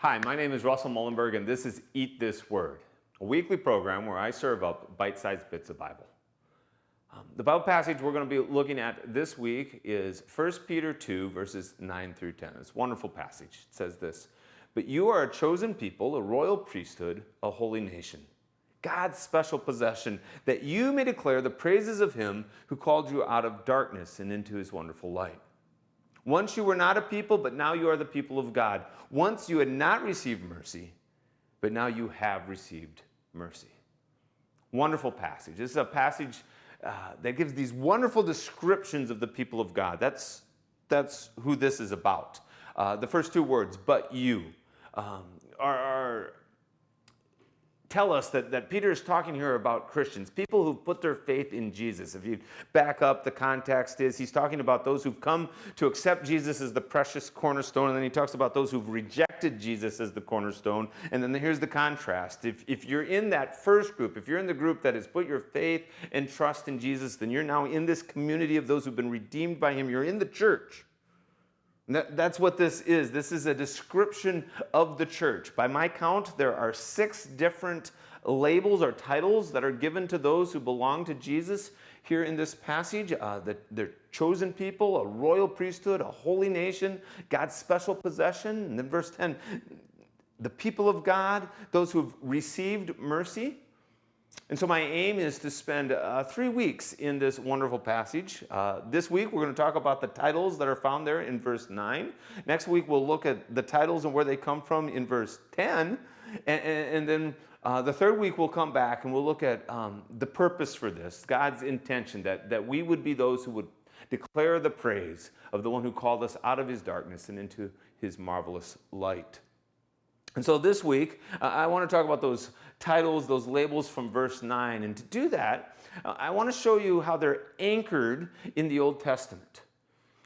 Hi, my name is Russell Mullenberg, and this is Eat This Word, a weekly program where I serve up bite-sized bits of Bible. The Bible passage we're going to be looking at this week is 1 Peter 2, verses 9 through 10. It's a wonderful passage. It says this, "But you are a chosen people, a royal priesthood, a holy nation, God's special possession, that you may declare the praises of him who called you out of darkness and into his wonderful light. Once you were not a people, but now you are the people of God. Once you had not received mercy, but now you have received mercy." Wonderful passage. This is a passage that gives these wonderful descriptions of the people of God. That's who this is about. The first two words, "but you," tell us that Peter is talking here about Christians, people who've put their faith in Jesus. If you back up, the context is he's talking about those who've come to accept Jesus as the precious cornerstone, and then he talks about those who've rejected Jesus as the cornerstone, and then here's the contrast. If you're in that first group, if you're in the group that has put your faith and trust in Jesus, then you're now in this community of those who've been redeemed by him. You're in the church. That's what this is. This is a description of the church. By my count, there are 6 different labels or titles that are given to those who belong to Jesus here in this passage. They're chosen people, a royal priesthood, a holy nation, God's special possession. And then verse 10, the people of God, those who've received mercy. And so my aim is to spend 3 weeks in this wonderful passage. This week we're going to talk about the titles that are found there in verse 9. Next week we'll look at the titles and where they come from in verse 10. And then the third week we'll come back and we'll look at the purpose for this, God's intention, that we would be those who would declare the praise of the one who called us out of his darkness and into his marvelous light. And so this week, I want to talk about those titles, those labels from verse 9. And to do that, I want to show you how they're anchored in the Old Testament.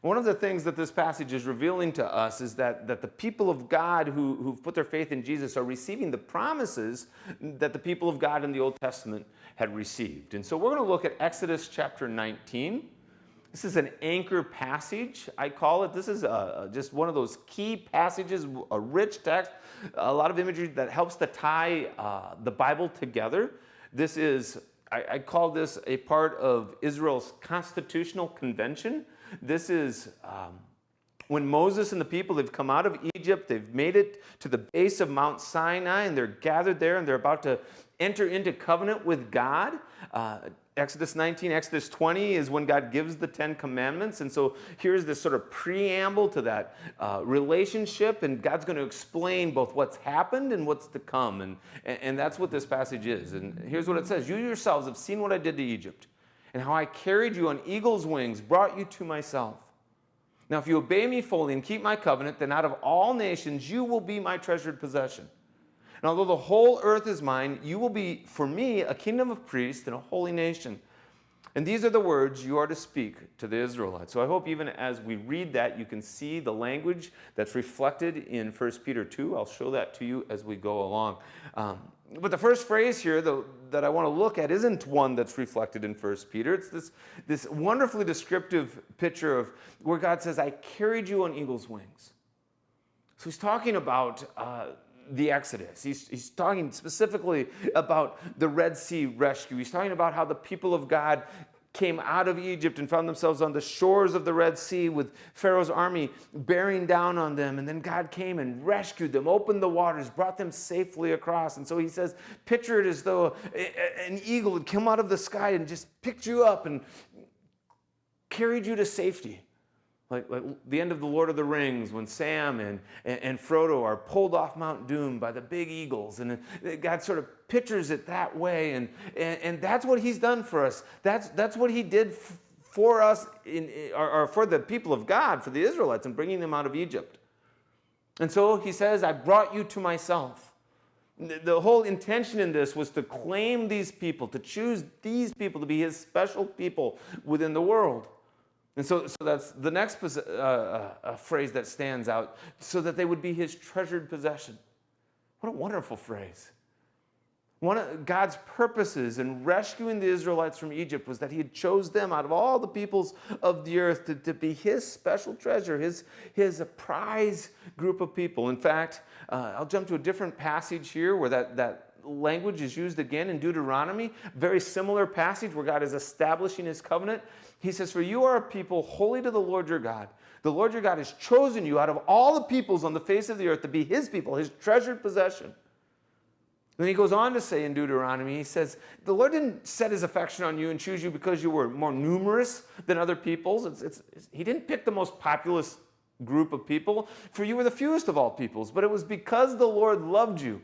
One of the things that this passage is revealing to us is that the people of God who've put their faith in Jesus are receiving the promises that the people of God in the Old Testament had received. And so we're going to look at Exodus chapter 19. This is an anchor passage, I call it. This is just one of those key passages, a rich text, a lot of imagery that helps to tie the Bible together. This is, I call this a part of Israel's constitutional convention. This is when Moses and the people, they've come out of Egypt, they've made it to the base of Mount Sinai, and they're gathered there, and they're about to enter into covenant with God. Exodus 19, Exodus 20 is when God gives the 10 commandments. And so here's this sort of preamble to that relationship. And God's going to explain both what's happened and what's to come. And that's what this passage is. And here's what it says. "You yourselves have seen what I did to Egypt and how I carried you on eagle's wings, brought you to myself. Now, if you obey me fully and keep my covenant, then out of all nations you will be my treasured possession. And although the whole earth is mine, you will be for me a kingdom of priests and a holy nation. And these are the words you are to speak to the Israelites." So I hope even as we read that, you can see the language that's reflected in 1 Peter 2. I'll show that to you as we go along. But the first phrase here, though, that I want to look at isn't one that's reflected in 1 Peter. It's this wonderfully descriptive picture of where God says, "I carried you on eagle's wings." So he's talking about the Exodus. He's talking specifically about the Red Sea rescue. He's talking about how the people of God came out of Egypt and found themselves on the shores of the Red Sea with Pharaoh's army bearing down on them. And then God came and rescued them, opened the waters, brought them safely across. And so he says, picture it as though an eagle had come out of the sky and just picked you up and carried you to safety. Like the end of The Lord of the Rings, when Sam and Frodo are pulled off Mount Doom by the big eagles. And God sort of pictures it that way. And that's what he's done for us. That's what he did for us, or for the people of God, for the Israelites, in bringing them out of Egypt. And so he says, "I brought you to myself." The whole intention in this was to claim these people, to choose these people to be his special people within the world. And so that's the next phrase that stands out, so that they would be his treasured possession. What a wonderful phrase. One of God's purposes in rescuing the Israelites from Egypt was that he had chose them out of all the peoples of the earth to be his special treasure, his prize group of people. In fact, I'll jump to a different passage here where that language is used again in Deuteronomy. Very similar passage where God is establishing his covenant. He says, "For you are a people holy to the Lord your God. The Lord your God has chosen you out of all the peoples on the face of the earth to be his people, his treasured possession." Then he goes on to say in Deuteronomy, he says, the Lord didn't set his affection on you and choose you because you were more numerous than other peoples. He didn't pick the most populous group of people, for you were the fewest of all peoples. But it was because the Lord loved you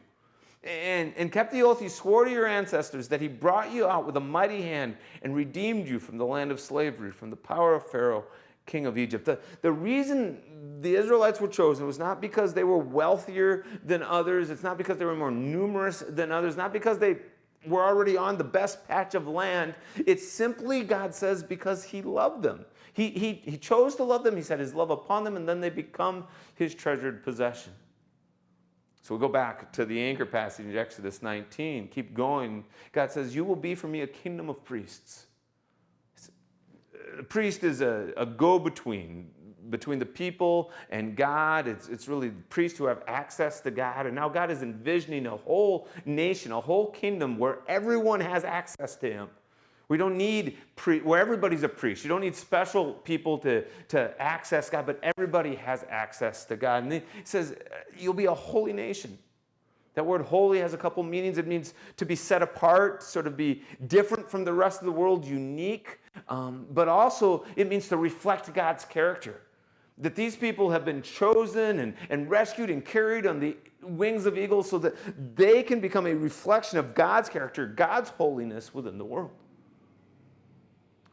and kept the oath he swore to your ancestors that he brought you out with a mighty hand and redeemed you from the land of slavery, from the power of Pharaoh, king of Egypt. The reason the Israelites were chosen was not because they were wealthier than others. It's not because they were more numerous than others. Not because they were already on the best patch of land. It's simply, God says, because he loved them. He chose to love them. He set his love upon them, and then they become his treasured possession. So we go back to the anchor passage in Exodus 19. Keep going. God says, you will be for me a kingdom of priests. A priest is a go-between between the people and God. It's really priests who have access to God. And now God is envisioning a whole nation, a whole kingdom where everyone has access to him. We don't need where everybody's a priest. You don't need special people to access God, but everybody has access to God. And he says, you'll be a holy nation. That word holy has a couple meanings. It means to be set apart, sort of be different from the rest of the world, unique. But also it means to reflect God's character. That these people have been chosen and rescued and carried on the wings of eagles so that they can become a reflection of God's character, God's holiness within the world.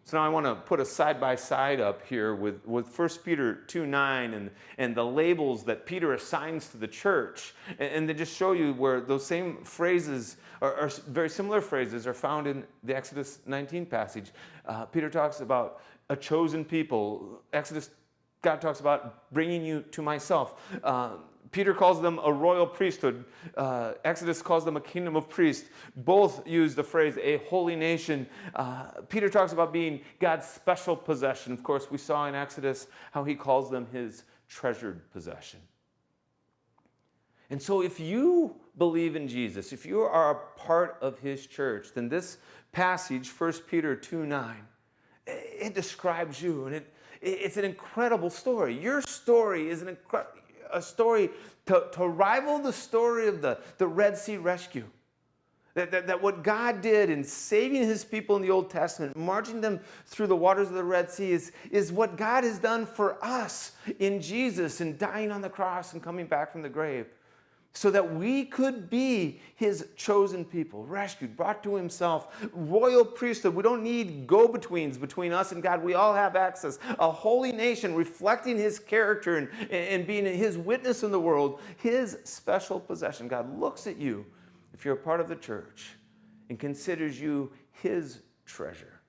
So now I want to put a side-by-side up here with 1 Peter 2:9 and the labels that Peter assigns to the church. And they just show you where those same phrases, are very similar phrases, are found in the Exodus 19 passage. Peter talks about a chosen people. God talks about bringing you to myself. Peter calls them a royal priesthood. Exodus calls them a kingdom of priests. Both use the phrase a holy nation. Peter talks about being God's special possession. Of course, we saw in Exodus how he calls them his treasured possession. And so if you believe in Jesus, if you are a part of his church, then this passage, 1 Peter 2:9, it describes you, and it's an incredible story. Your story is a story to rival the story of the Red Sea rescue. That what God did in saving his people in the Old Testament, marching them through the waters of the Red Sea, is what God has done for us in Jesus and dying on the cross and coming back from the grave. So that we could be his chosen people, rescued, brought to himself, royal priesthood. We don't need go-betweens between us and God. We all have access. A holy nation reflecting his character and being his witness in the world, his special possession. God looks at you, if you're a part of the church, and considers you his treasure.